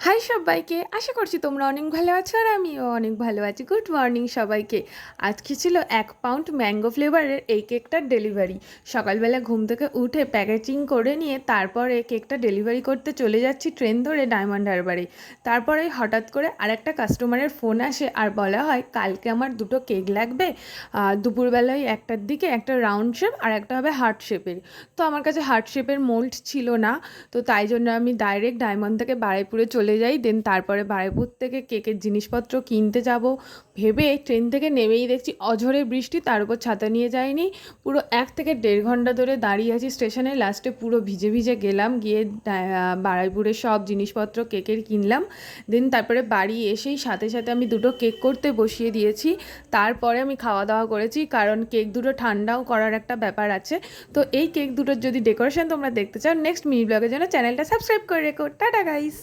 High সবাইকে, আশা করছি তোমরা অনেক ভালো আছো আর আমিও অনেক ভালো আছি। গুড মর্নিং সবাইকে। আজকে ছিল 1 পাউন্ড ম্যাঙ্গো ফ্লেভারের এই কেকটার ডেলিভারি। সকালবেলা ঘুম থেকে উঠে প্যাকেজিং করে নিয়ে তারপরে কেকটা ডেলিভারি করতে চলে যাচ্ছি ট্রেন ধরে ডায়মন্ড হারবারে। তারপরে হঠাৎ করে আরেকটা কাস্টমারের ফোন আসে আর বলা হয় কালকে আমার দুটো কেক লাগবে, দুপুরবেলায় একটার দিকে, একটা রাউন্ড শেপ আর একটা হবে হার্ট শেপের। তো আমার কাছে হার্ট শেপের মোল্ড ছিল না, তো তাই জন্য আমি ডাইরেক্ট ডায়মন্ড থেকে বারুইপুরে চলে যাই। দেন তারপরে বারুইপুর থেকে কেকের জিনিসপত্র কিনতে যাব ভেবে ট্রেন থেকে নেমেই দেখছি অঝোরে বৃষ্টি, তার উপর ছাতা নিয়ে যাইনি। পুরো 1 থেকে 1.5 ঘন্টা ধরে দাঁড়িয়ে আছি স্টেশনে। লাস্টে পুরো ভিজে ভিজে গেলাম, গিয়ে বারুইপুরে সব জিনিসপত্র কেকের কিনলাম। দেন তারপরে বাড়ি এসেই সাথে সাথে আমি দুটো কেক করতে বসিয়ে দিয়েছি। তারপরে আমি খাওয়া দাওয়া করেছি, কারণ কেক দুটো ঠান্ডাও করার একটা ব্যাপার আছে। তো এই কেক দুটোর যদি ডেকোরেশন তোমরা দেখতে চাও নেক্সট মিনি ব্লগের জন্য চ্যানেলটা সাবস্ক্রাইব করে রেখো। Tata guys.